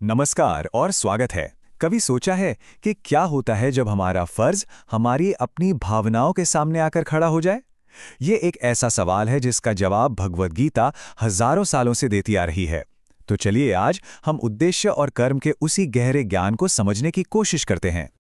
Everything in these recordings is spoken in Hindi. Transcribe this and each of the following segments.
नमस्कार और स्वागत है। कभी सोचा है कि क्या होता है जब हमारा फर्ज हमारी अपनी भावनाओं के सामने आकर खड़ा हो जाए? ये एक ऐसा सवाल है जिसका जवाब भगवद गीता हजारों सालों से देती आ रही है। तो चलिए आज हम उद्देश्य और कर्म के उसी गहरे ज्ञान को समझने की कोशिश करते हैं।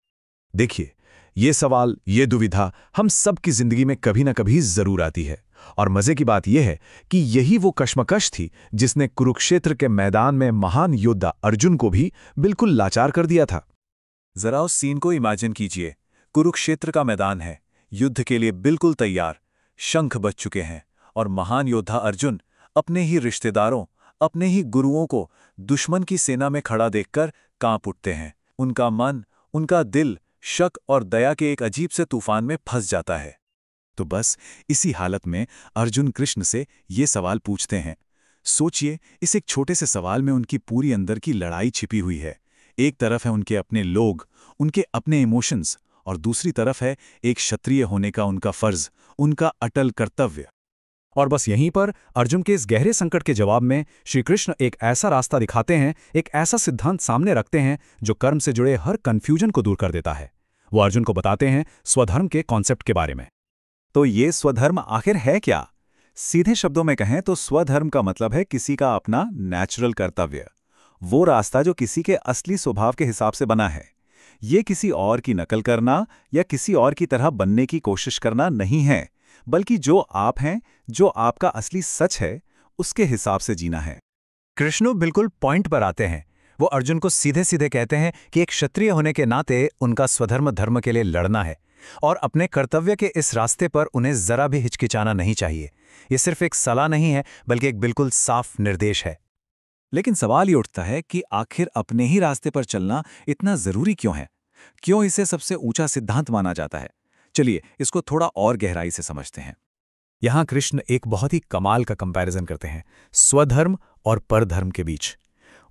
देखिए, ये सवाल, ये दुविधा हम सब की जिंदगी में कभी ना कभी जरूर आती है। और मजे की बात यह है कि यही वो कश्मकश थी जिसने कुरुक्षेत्र के मैदान में महान योद्धा अर्जुन को भी बिल्कुल लाचार कर दिया था। जरा उस सीन को इमेजिन कीजिए। कुरुक्षेत्र का मैदान है, युद्ध के लिए बिल्कुल तैयार, शंख बज चुके हैं और महान योद्धा अर्जुन अपने ही रिश्तेदारों, अपने ही गुरुओं को दुश्मन की सेना में खड़ा देखकर कांप उठते हैं। उनका मन, उनका दिल शक और दया के एक अजीब से तूफान में फंस जाता है। तो बस इसी हालत में अर्जुन कृष्ण से ये सवाल पूछते हैं। सोचिए, इस एक छोटे से सवाल में उनकी पूरी अंदर की लड़ाई छिपी हुई है। एक तरफ है उनके अपने लोग, उनके अपने इमोशंस, और दूसरी तरफ है एक क्षत्रिय होने का उनका फर्ज, उनका अटल कर्तव्य। और बस यहीं पर अर्जुन के इस गहरे संकट के जवाब में श्री कृष्ण एक ऐसा रास्ता दिखाते हैं, एक ऐसा सिद्धांत सामने रखते हैं जो कर्म से जुड़े हर कंफ्यूजन को दूर कर देता है। वो अर्जुन को बताते हैं स्वधर्म के कॉन्सेप्ट के बारे में। तो ये स्वधर्म आखिर है क्या? सीधे शब्दों में कहें तो स्वधर्म का मतलब है किसी का अपना नेचुरल कर्तव्य, वो रास्ता जो किसी के असली स्वभाव के हिसाब से बना है। ये किसी और की नकल करना या किसी और की तरह बनने की कोशिश करना नहीं है, बल्कि जो आप हैं, जो आपका असली सच है, उसके हिसाब से जीना है। कृष्ण बिल्कुल पॉइंट पर आते हैं। वो अर्जुन को सीधे सीधे कहते हैं कि एक क्षत्रिय होने के नाते उनका स्वधर्म धर्म के लिए लड़ना है और अपने कर्तव्य के इस रास्ते पर उन्हें जरा भी हिचकिचाना नहीं चाहिए। ये सिर्फ एक सलाह नहीं है, बल्कि एक बिल्कुल साफ निर्देश है। लेकिन सवाल ये उठता है कि आखिर अपने ही रास्ते पर चलना इतना जरूरी क्यों है? क्यों इसे सबसे ऊंचा सिद्धांत माना जाता है? चलिए इसको थोड़ा और गहराई से समझते हैं। यहां कृष्ण एक बहुत ही कमाल का कंपैरिजन करते हैं स्वधर्म और परधर्म के बीच।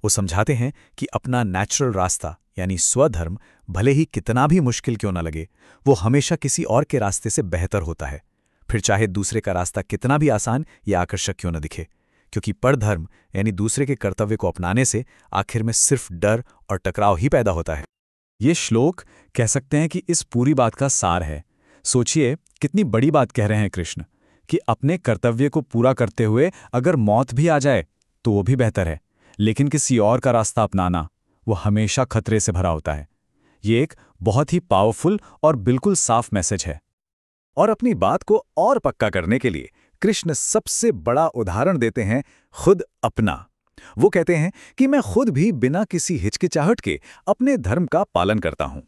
वो समझाते हैं कि अपना नेचुरल रास्ता यानी स्वधर्म भले ही कितना भी मुश्किल क्यों न लगे, वो हमेशा किसी और के रास्ते से बेहतर होता है, फिर चाहे दूसरे का रास्ता कितना भी आसान या आकर्षक क्यों न दिखे। क्योंकि परधर्म यानी दूसरे के कर्तव्य को अपनाने से आखिर में सिर्फ डर और टकराव ही पैदा होता है। ये श्लोक कह सकते हैं कि इस पूरी बात का सार है। सोचिए कितनी बड़ी बात कह रहे हैं कृष्ण, कि अपने कर्तव्य को पूरा करते हुए अगर मौत भी आ जाए तो वो भी बेहतर है, लेकिन किसी और का रास्ता अपनाना वो हमेशा खतरे से भरा होता है। ये एक बहुत ही पावरफुल और बिल्कुल साफ मैसेज है। और अपनी बात को और पक्का करने के लिए कृष्ण सबसे बड़ा उदाहरण देते हैं खुद अपना। वो कहते हैं कि मैं खुद भी बिना किसी हिचकिचाहट के अपने धर्म का पालन करता हूं।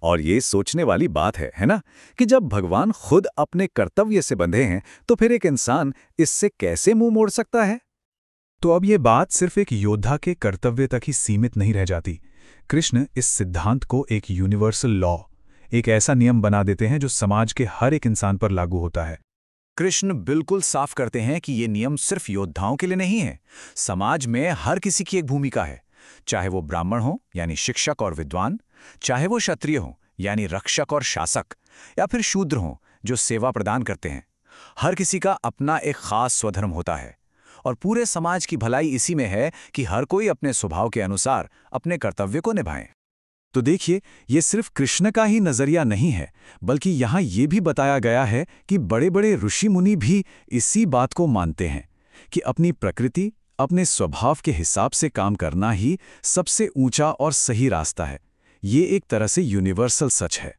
और ये सोचने वाली बात है ना, कि जब भगवान खुद अपने कर्तव्य से बंधे हैं तो फिर एक इंसान इससे कैसे मुंह मोड़ सकता है? तो अब ये बात सिर्फ एक योद्धा के कर्तव्य तक ही सीमित नहीं रह जाती। कृष्ण इस सिद्धांत को एक यूनिवर्सल लॉ, एक ऐसा नियम बना देते हैं जो समाज के हर एक इंसान पर लागू होता है। कृष्ण बिल्कुल साफ करते हैं कि ये नियम सिर्फ योद्धाओं के लिए नहीं है, समाज में हर किसी की एक भूमिका है। चाहे वो ब्राह्मण हो यानी शिक्षक और विद्वान, चाहे वो क्षत्रिय हो यानी रक्षक और शासक, या फिर शूद्र हो जो सेवा प्रदान करते हैं। हर किसी का अपना एक खास स्वधर्म होता है और पूरे समाज की भलाई इसी में है कि हर कोई अपने स्वभाव के अनुसार अपने कर्तव्य को निभाए। तो देखिए, ये सिर्फ कृष्ण का ही नजरिया नहीं है, बल्कि यहाँ ये भी बताया गया है कि बड़े बड़े ऋषि मुनि भी इसी बात को मानते हैं कि अपनी प्रकृति, अपने स्वभाव के हिसाब से काम करना ही सबसे ऊंचा और सही रास्ता है। ये एक तरह से यूनिवर्सल सच है।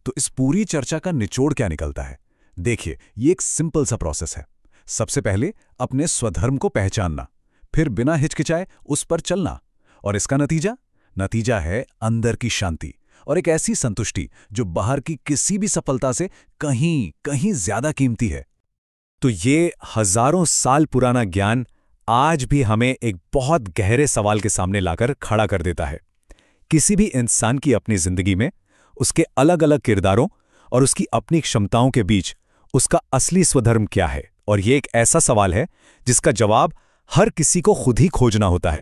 तो इस पूरी चर्चा का निचोड़ क्या निकलता है? देखिए, ये एक सिंपल सा प्रोसेस है। सबसे पहले अपने स्वधर्म को पहचानना, फिर बिना हिचकिचाए उस पर चलना, और इसका नतीजा है अंदर की शांति और एक ऐसी संतुष्टि जो बाहर की किसी भी सफलता से कहीं कहीं ज्यादा कीमती है। तो ये हजारों साल पुराना ज्ञान आज भी हमें एक बहुत गहरे सवाल के सामने लाकर खड़ा कर देता है। किसी भी इंसान की अपनी जिंदगी में उसके अलग अलग किरदारों और उसकी अपनी क्षमताओं के बीच उसका असली स्वधर्म क्या है? और ये एक ऐसा सवाल है जिसका जवाब हर किसी को खुद ही खोजना होता है।